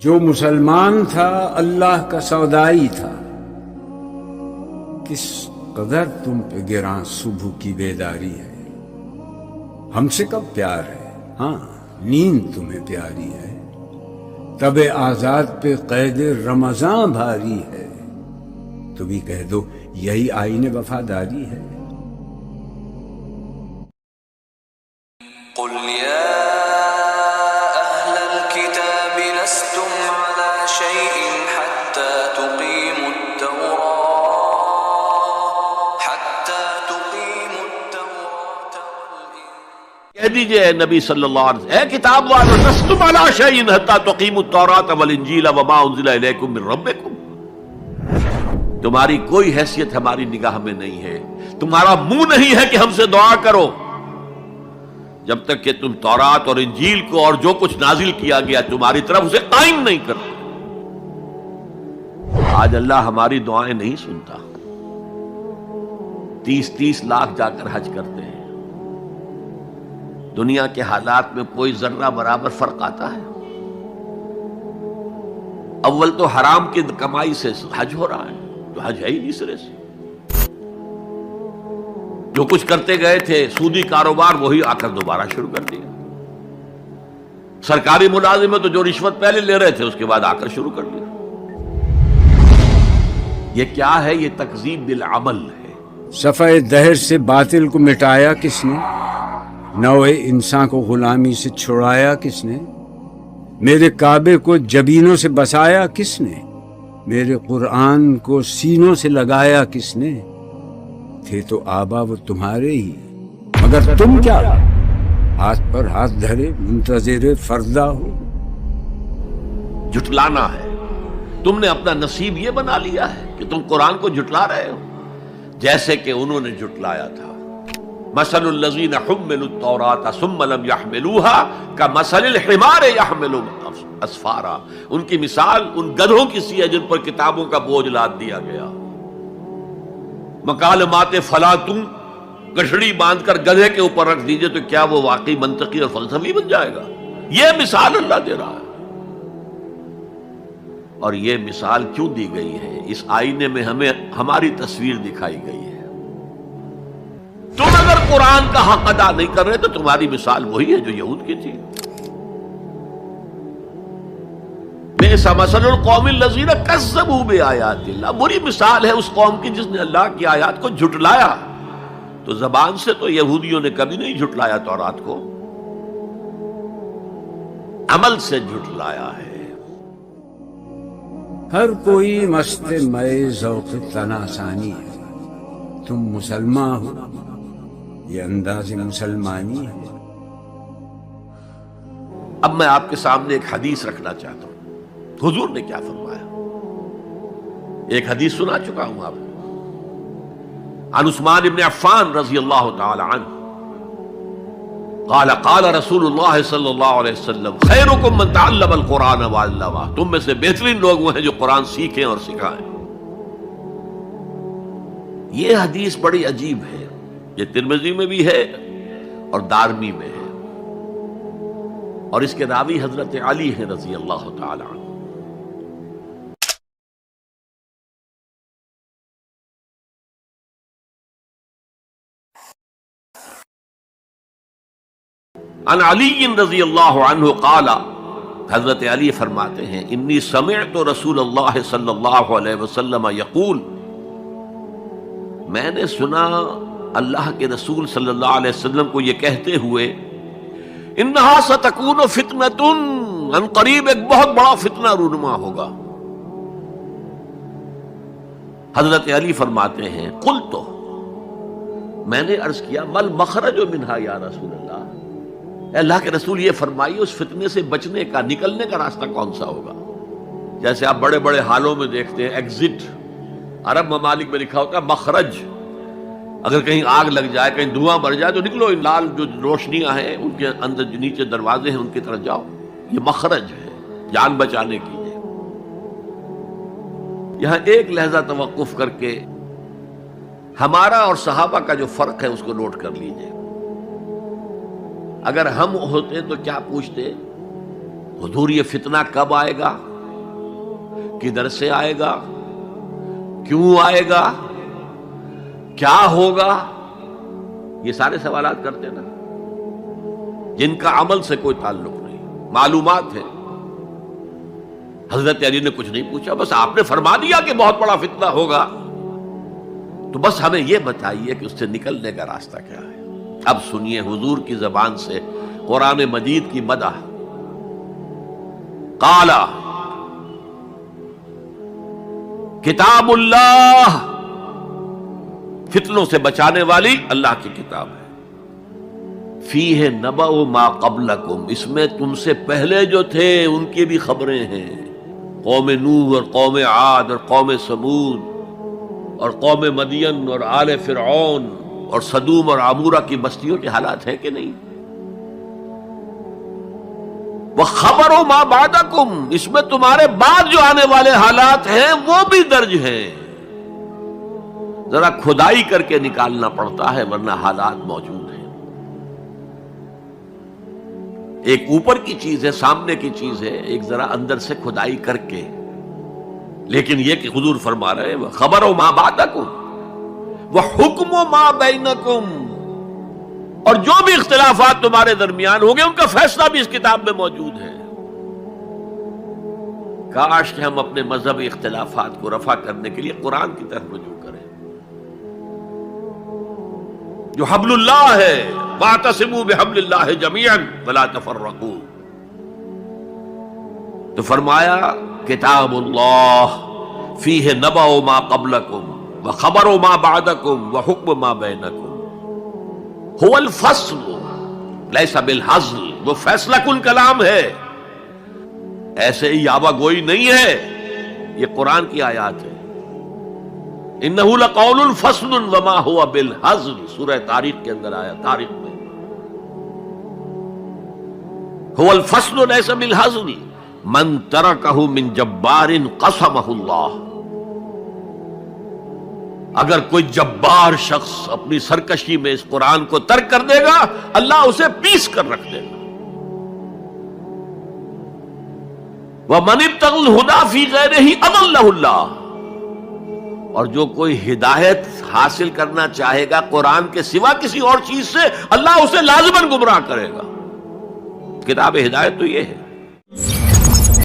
جو مسلمان تھا اللہ کا سودائی تھا، کس قدر تم پہ گراں صبح کی بیداری ہے۔ ہم سے کب پیار ہے، ہاں نیند تمہیں پیاری ہے۔ تب آزاد پہ قید رمضاں بھاری ہے، تو بھی کہہ دو یہی آئین وفاداری ہے۔ قل يا أهل الكتاب لستم على شيء حتى تقيموا التوراة والإنجيل۔ کہہ دیجئے اے نبی صلی اللہ علیہ وسلم، اے کتاب والو، لستم علی شیء حتی تقیموا التوراۃ والانجیل وما انزل الیکم من ربکم، تمہاری کوئی حیثیت ہماری نگاہ میں نہیں ہے، تمہارا منہ نہیں ہے کہ ہم سے دعا کرو جب تک کہ تم تورات اور انجیل کو اور جو کچھ نازل کیا گیا تمہاری طرف اسے قائم نہیں کرتے۔ آج اللہ ہماری دعائیں نہیں سنتا، 30 لاکھ جا کر حج کرتے ہیں، دنیا کے حالات میں کوئی ذرہ برابر فرق آتا ہے؟ اول تو حرام کی کمائی سے حج ہو رہا ہے، تو حج ہے ہی نہیں سرے سے۔ جو کچھ کرتے گئے تھے سودی کاروبار وہی آ کر دوبارہ شروع کر دیا۔ سرکاری ملازم تو جو رشوت پہلے لے رہے تھے اس کے بعد آ کر شروع کر دیا۔ یہ کیا ہے؟ یہ تکذیب بالعمل ہے۔ صفحہ دہر سے باطل کو مٹایا کس نے؟ نوع انسان کو غلامی سے چھڑایا کس نے؟ میرے کعبے کو جبینوں سے بسایا کس نے؟ میرے قرآن کو سینوں سے لگایا کس نے؟ تھے تو آبا وہ تمہارے ہی، مگر تم کیا ہاتھ پر ہاتھ دھرے منتظر فردا ہو۔ جھٹلانا ہے، تم نے اپنا نصیب یہ بنا لیا ہے کہ تم قرآن کو جھٹلا رہے ہو، جیسے کہ انہوں نے جھٹلایا تھا۔ مثل الذین حملوا التوراۃ ثم لم يحملوها كمثل الحمار يحمل اسفارا، ان کی مثال ان گدھوں کی سی ہے جن پر کتابوں کا بوجھ لاد دیا گیا۔ مکالمات فلاں تم گشڑی باندھ کر گدھے کے اوپر رکھ دیجئے تو کیا وہ واقعی منطقی اور فلسفی بن جائے گا؟ یہ مثال اللہ دے رہا ہے۔ اور یہ مثال کیوں دی گئی ہے؟ اس آئینے میں ہمیں ہماری تصویر دکھائی گئی ہے۔ تم اگر قرآن کا حق ادا نہیں کر رہے تو تمہاری مثال وہی ہے جو یہود کی تھی۔ بئس مثل القوم الذین کذبوا بآیات اللہ، بری مثال ہے اس قوم کی جس نے اللہ کی آیات کو جھٹلایا۔ تو زبان سے تو یہودیوں نے کبھی نہیں جھٹلایا تورات کو، عمل سے جھٹلایا ہے۔ ہر کوئی مست مئے ذوق تناسانی ہے، تم مسلمان ہو یہ انداز مسلمانی ہے۔ اب میں آپ کے سامنے ایک حدیث رکھنا چاہتا ہوں، حضور نے کیا فرمایا۔ ایک حدیث سنا چکا ہوں آپ کو، عن عثمان ابن عفان رضی اللہ تعالی عنہ قال قال رسول اللہ صلی اللہ علیہ وسلم خیرکم من تعلم القرآن وعلمہ، تم میں سے بہترین لوگ وہ ہیں جو قرآن سیکھیں اور سکھائیں۔ یہ حدیث بڑی عجیب ہے، یہ ترمذی میں بھی ہے اور دارمی میں ہے، اور اس کے راوی حضرت علی ہیں رضی اللہ تعالی عنہ۔ عن علی رضی اللہ عنہ قال، حضرت علی فرماتے ہیں انی سمعت رسول اللہ صلی اللہ علیہ وسلم یقول، میں نے سنا اللہ کے رسول صلی اللہ علیہ وسلم کو یہ کہتے ہوئے، انہا ستکون فتنۃ، ان قریب ایک بہت بڑا فتنہ رونما ہوگا۔ حضرت علی فرماتے ہیں قلت، میں نے عرض کیا مل مخرج منہا یا رسول اللہ، اے اللہ کے رسول یہ فرمائیے اس فتنے سے بچنے کا، نکلنے کا راستہ کون سا ہوگا؟ جیسے آپ بڑے بڑے حالوں میں دیکھتے ہیں ایگزٹ، عرب ممالک میں لکھا ہوتا ہے مخرج، اگر کہیں آگ لگ جائے، کہیں دھواں بڑھ جائے تو نکلو، لال جو روشنیاں ہیں ان کے اندر جو نیچے دروازے ہیں ان کی طرف جاؤ، یہ مخرج ہے جان بچانے کی۔ یہاں ایک لحظہ توقف کر کے ہمارا اور صحابہ کا جو فرق ہے اس کو نوٹ کر لیجئے۔ اگر ہم ہوتے تو کیا پوچھتے؟ حضور یہ فتنہ کب آئے گا، کدھر سے آئے گا، کیوں آئے گا، کیا ہوگا، یہ سارے سوالات کرتے نا جن کا عمل سے کوئی تعلق نہیں، معلومات ہے۔ حضرت علی نے کچھ نہیں پوچھا، بس آپ نے فرما دیا کہ بہت بڑا فتنہ ہوگا، تو بس ہمیں یہ بتائیے کہ اس سے نکلنے کا راستہ کیا ہے۔ اب سنیے حضور کی زبان سے قرآن مجید کی مدح۔ قال کتاب اللہ، فتنوں سے بچانے والی اللہ کی کتاب ہے۔ فیہ نبأ ما قبلکم، اس میں تم سے پہلے جو تھے ان کی بھی خبریں ہیں، قوم نوح اور قوم عاد اور قوم سمود اور قوم مدین اور آل فرعون اور سدوم اور عمورہ کی بستیوں کے حالات ہیں کہ نہیں؟ وَخَبَرُ مَا بَعْدَكُمْ، اس میں تمہارے بعد جو آنے والے حالات ہیں وہ بھی درج ہیں، ذرا کھدائی کر کے نکالنا پڑتا ہے ورنہ حالات موجود ہیں۔ ایک اوپر کی چیز ہے، سامنے کی چیز ہے، ایک ذرا اندر سے کھدائی کر کے، لیکن یہ کہ حضور فرما رہے ہیں خبرو ما بعدکم وحکم ما بینکم، اور جو بھی اختلافات تمہارے درمیان ہوں گے ان کا فیصلہ بھی اس کتاب میں موجود ہے۔ کاش کہ ہم اپنے مذہبی اختلافات کو رفع کرنے کے لیے قرآن کی طرف رجوع کریں، جو حبل اللہ ہے، واعتصموا بحبل اللہ جميعا ولا تفرقوا۔ تو فرمایا کتاب اللہ فیہ نبأ ما قبلکم وخبر ما بعدکم وحکم ما بینکم، هو الفصل لیس بالحزل، وہ فیصلہ کن کلام ہے، ایسے ہی یابہ گوئی نہیں ہے، یہ قرآن کی آیات ہے۔ انہ لقول فصل وما هو بالحزل، سورہ تاریخ کے اندر آیا، تاریخ میں هو الفصل لیس بالحزل من ترکہ من جبار قسمہ اللہ، اگر کوئی جبار شخص اپنی سرکشی میں اس قرآن کو ترک کر دے گا اللہ اسے پیس کر رکھ دے گا۔ وَمَنِ ابْتَغَى الْهُدَى فِي غَيْرِهِ أَضَلَّهُ اللَّهُ، اور جو کوئی ہدایت حاصل کرنا چاہے گا قرآن کے سوا کسی اور چیز سے، اللہ اسے لازماً گمراہ کرے گا۔ کتاب ہدایت تو یہ ہے۔